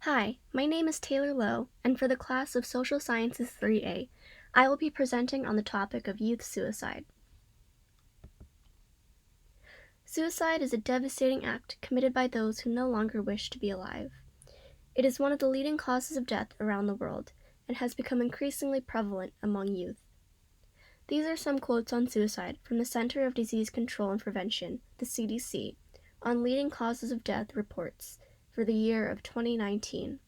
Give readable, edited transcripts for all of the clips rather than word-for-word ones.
Hi, my name is Taylor Lowe, and for the class of Social Sciences 3A, I will be presenting on the topic of youth suicide. Suicide is a devastating act committed by those who no longer wish to be alive. It is one of the leading causes of death around the world and has become increasingly prevalent among youth. These are some quotes on suicide from the Center of Disease Control and Prevention, the CDC, on leading causes of death reports for the year of 2019.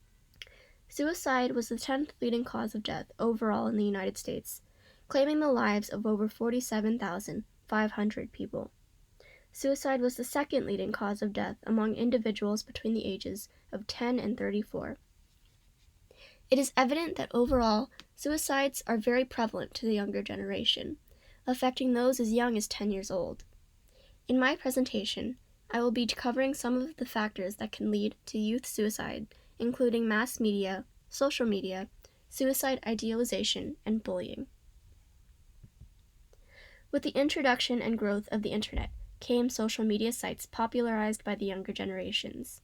Suicide was the 10th leading cause of death overall in the United States, claiming the lives of over 47,500 people. Suicide was the second leading cause of death among individuals between the ages of 10 and 34. It is evident that overall, suicides are very prevalent to the younger generation, affecting those as young as 10 years old. In my presentation, I will be covering some of the factors that can lead to youth suicide, including mass media, social media, suicide idealization, and bullying. With the introduction and growth of the internet came social media sites popularized by the younger generations.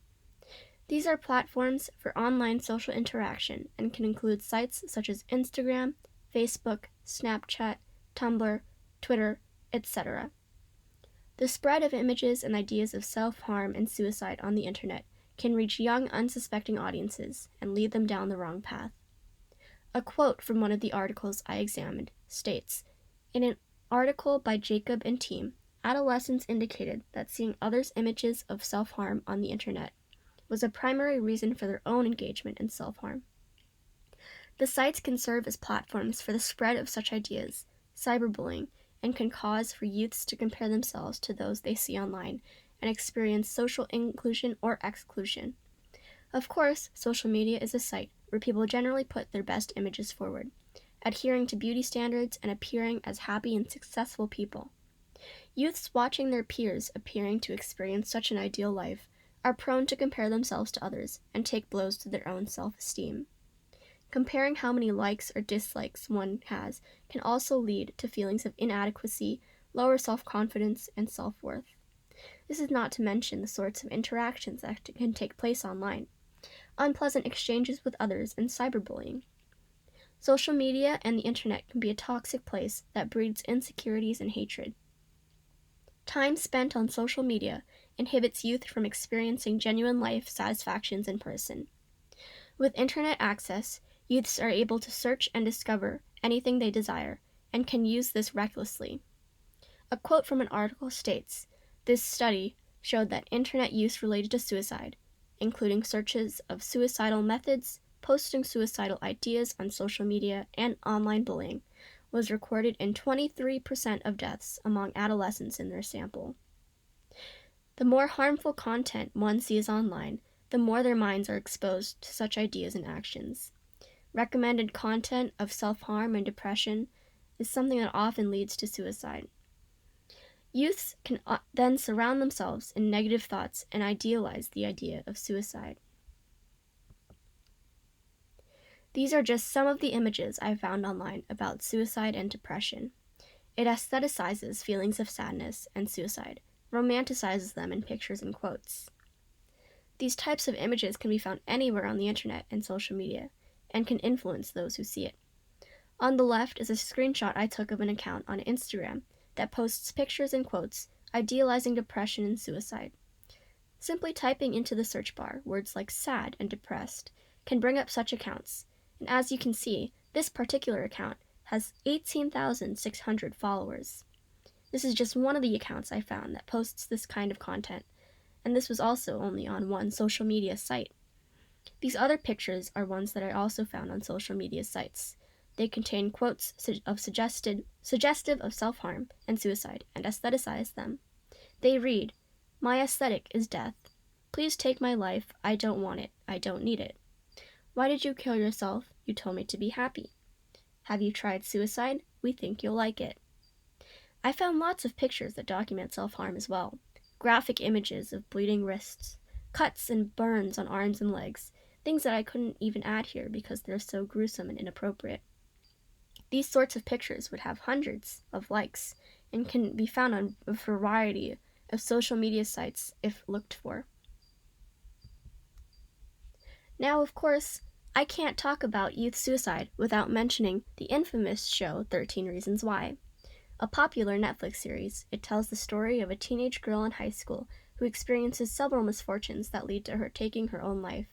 These are platforms for online social interaction and can include sites such as Instagram, Facebook, Snapchat, Tumblr, Twitter, etc. The spread of images and ideas of self-harm and suicide on the internet can reach young, unsuspecting audiences and lead them down the wrong path. A quote from one of the articles I examined states, in an article by Jacob and team, adolescents indicated that seeing others' images of self-harm on the internet was a primary reason for their own engagement in self-harm. The sites can serve as platforms for the spread of such ideas, cyberbullying, and can cause for youths to compare themselves to those they see online and experience social inclusion or exclusion. Of course, social media is a site where people generally put their best images forward, adhering to beauty standards and appearing as happy and successful people. Youths watching their peers appearing to experience such an ideal life are prone to compare themselves to others and take blows to their own self-esteem. Comparing how many likes or dislikes one has can also lead to feelings of inadequacy, lower self-confidence, and self-worth. This is not to mention the sorts of interactions that can take place online, unpleasant exchanges with others, and cyberbullying. Social media and the internet can be a toxic place that breeds insecurities and hatred. Time spent on social media inhibits youth from experiencing genuine life satisfactions in person. With internet access, youths are able to search and discover anything they desire, and can use this recklessly. A quote from an article states, "This study showed that internet use related to suicide, including searches of suicidal methods, posting suicidal ideas on social media, and online bullying, was recorded in 23% of deaths among adolescents in their sample." The more harmful content one sees online, the more their minds are exposed to such ideas and actions. Recommended content of self-harm and depression is something that often leads to suicide. Youths can then surround themselves in negative thoughts and idealize the idea of suicide. These are just some of the images I found online about suicide and depression. It aestheticizes feelings of sadness and suicide, romanticizes them in pictures and quotes. These types of images can be found anywhere on the internet and social media, and can influence those who see it. On the left is a screenshot I took of an account on Instagram that posts pictures and quotes idealizing depression and suicide. Simply typing into the search bar words like sad and depressed can bring up such accounts, and as you can see, this particular account has 18,600 followers. This is just one of the accounts I found that posts this kind of content, and this was also only on one social media site. These other pictures are ones that I also found on social media sites. They contain quotes suggestive of self-harm and suicide and aestheticize them. They read, "My aesthetic is death. Please take my life. I don't want it. I don't need it. Why did you kill yourself? You told me to be happy. Have you tried suicide? We think you'll like it." I found lots of pictures that document self-harm as well. Graphic images of bleeding wrists, cuts and burns on arms and legs, things that I couldn't even add here because they're so gruesome and inappropriate. These sorts of pictures would have hundreds of likes and can be found on a variety of social media sites if looked for. Now, of course, I can't talk about youth suicide without mentioning the infamous show 13 Reasons Why. A popular Netflix series, it tells the story of a teenage girl in high school who experiences several misfortunes that lead to her taking her own life.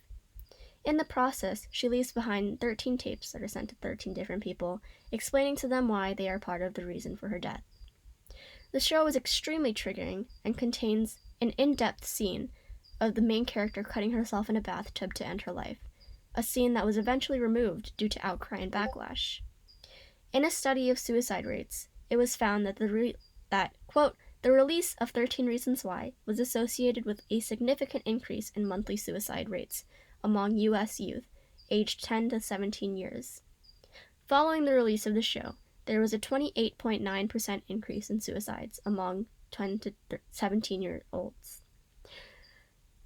In the process, she leaves behind 13 tapes that are sent to 13 different people, explaining to them why they are part of the reason for her death. The show is extremely triggering and contains an in-depth scene of the main character cutting herself in a bathtub to end her life, a scene that was eventually removed due to outcry and backlash. In a study of suicide rates, it was found that quote, the release of 13 Reasons Why was associated with a significant increase in monthly suicide rates among U.S. youth aged 10 to 17 years. Following the release of the show, there was a 28.9% increase in suicides among 10 to 17-year-olds.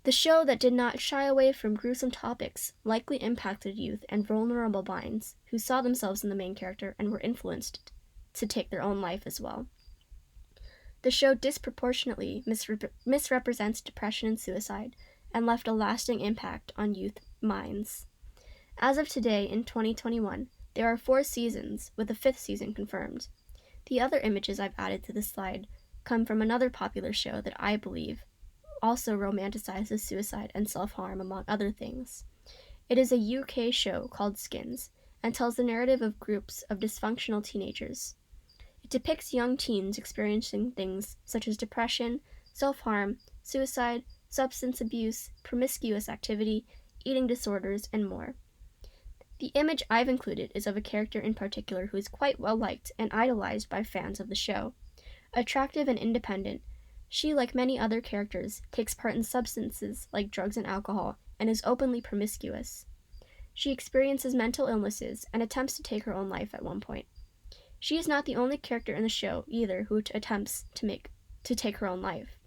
The show that did not shy away from gruesome topics likely impacted youth and vulnerable minds who saw themselves in the main character and were influenced to take their own life as well. The show disproportionately misrepresents depression and suicide and left a lasting impact on youth minds. As of today, in 2021, there are 4 seasons, with a 5th season confirmed. The other images I've added to this slide come from another popular show that I believe also romanticizes suicide and self-harm, among other things. It is a UK show called Skins, and tells the narrative of groups of dysfunctional teenagers. It depicts young teens experiencing things such as depression, self-harm, suicide, substance abuse, promiscuous activity, eating disorders, and more. The image I've included is of a character in particular who is quite well liked and idolized by fans of the show. Attractive and independent, she, like many other characters, takes part in substances like drugs and alcohol and is openly promiscuous. She experiences mental illnesses and attempts to take her own life at one point. She is not the only character in the show either who attempts to take her own life.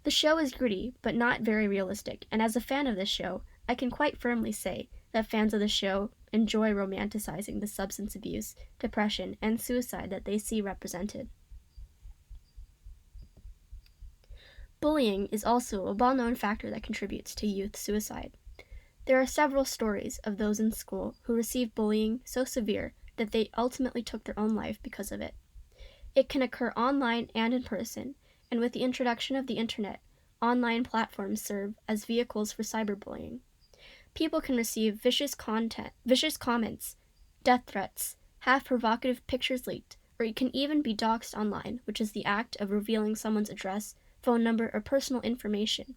The show is gritty, but not very realistic, and as a fan of this show, I can quite firmly say that fans of the show enjoy romanticizing the substance abuse, depression, and suicide that they see represented. Bullying is also a well-known factor that contributes to youth suicide. There are several stories of those in school who received bullying so severe that they ultimately took their own life because of it. It can occur online and in person, and with the introduction of the internet, online platforms serve as vehicles for cyberbullying. People can receive vicious comments, death threats, have provocative pictures leaked, or you can even be doxxed online, which is the act of revealing someone's address, phone number, or personal information.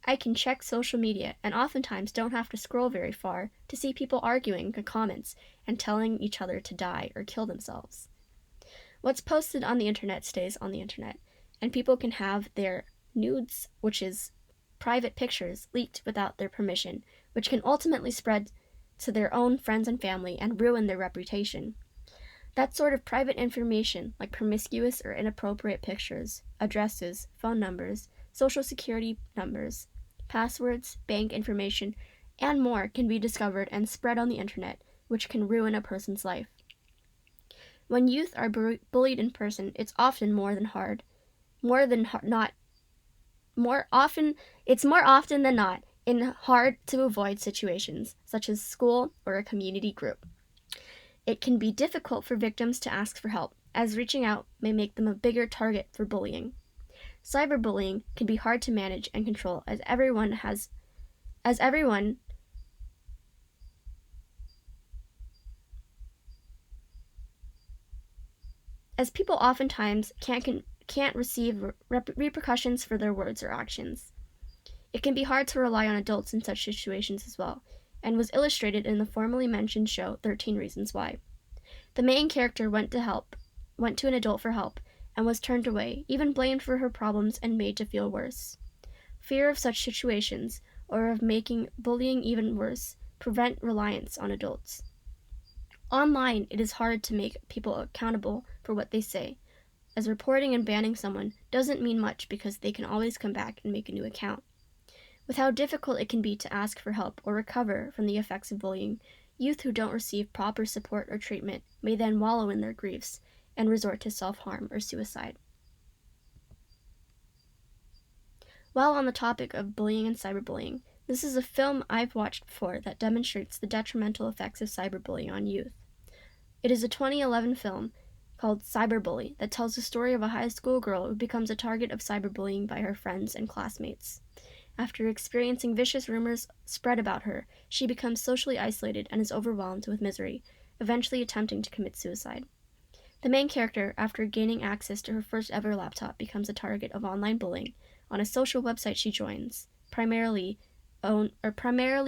I can check social media and oftentimes don't have to scroll very far to see people arguing in comments and telling each other to die or kill themselves. What's posted on the internet stays on the internet, and people can have their nudes, which is private pictures, leaked without their permission, which can ultimately spread to their own friends and family and ruin their reputation. That sort of private information, like promiscuous or inappropriate pictures, addresses, phone numbers, social security numbers, passwords, bank information, and more can be discovered and spread on the internet, which can ruin a person's life. When youth are bullied in person, it's often it's more often than not in hard to avoid situations, such as school or a community group. It can be difficult for victims to ask for help, as reaching out may make them a bigger target for bullying. Cyberbullying can be hard to manage and control as people oftentimes can't receive repercussions for their words or actions. It can be hard to rely on adults in such situations as well, and was illustrated in the formerly mentioned show 13 Reasons Why. The main character went to an adult for help, and was turned away, even blamed for her problems and made to feel worse. Fear of such situations, or of making bullying even worse, prevent reliance on adults. Online, it is hard to make people accountable for what they say, as reporting and banning someone doesn't mean much because they can always come back and make a new account. With how difficult it can be to ask for help or recover from the effects of bullying, youth who don't receive proper support or treatment may then wallow in their griefs and resort to self-harm or suicide. While on the topic of bullying and cyberbullying, This is a film I've watched before that demonstrates the detrimental effects of cyberbullying on youth. It is a 2011 film called Cyberbully that tells the story of a high school girl who becomes a target of cyberbullying by her friends and classmates. After experiencing vicious rumors spread about her, she becomes socially isolated and is overwhelmed with misery, eventually attempting to commit suicide. The main character, after gaining access to her first ever laptop, becomes a target of online bullying on a social website she joins, primarily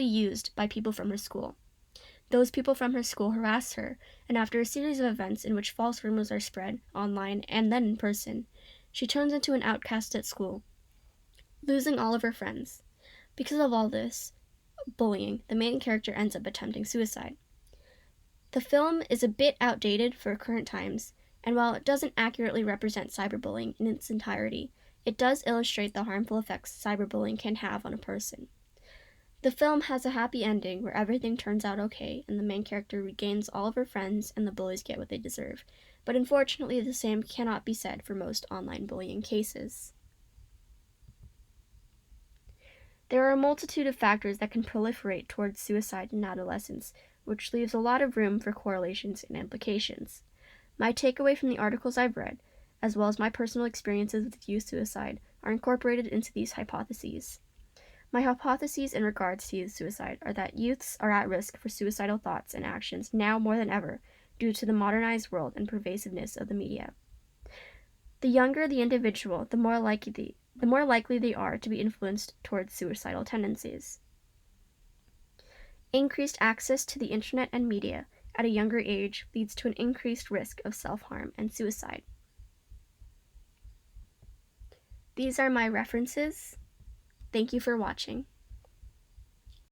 used by people from her school. Those people from her school harass her, and after a series of events in which false rumors are spread, online and then in person, she turns into an outcast at school, losing all of her friends. Because of all this bullying, the main character ends up attempting suicide. The film is a bit outdated for current times, and while it doesn't accurately represent cyberbullying in its entirety, it does illustrate the harmful effects cyberbullying can have on a person. The film has a happy ending where everything turns out okay and the main character regains all of her friends and the bullies get what they deserve, but unfortunately the same cannot be said for most online bullying cases. There are a multitude of factors that can proliferate towards suicide in adolescence, which leaves a lot of room for correlations and implications. My takeaway from the articles I've read, as well as my personal experiences with youth suicide, are incorporated into these hypotheses. My hypotheses in regards to youth suicide are that youths are at risk for suicidal thoughts and actions now more than ever due to the modernized world and pervasiveness of the media. The younger the individual, the more likely they are to be influenced towards suicidal tendencies. Increased access to the internet and media at a younger age leads to an increased risk of self-harm and suicide. These are my references. Thank you for watching.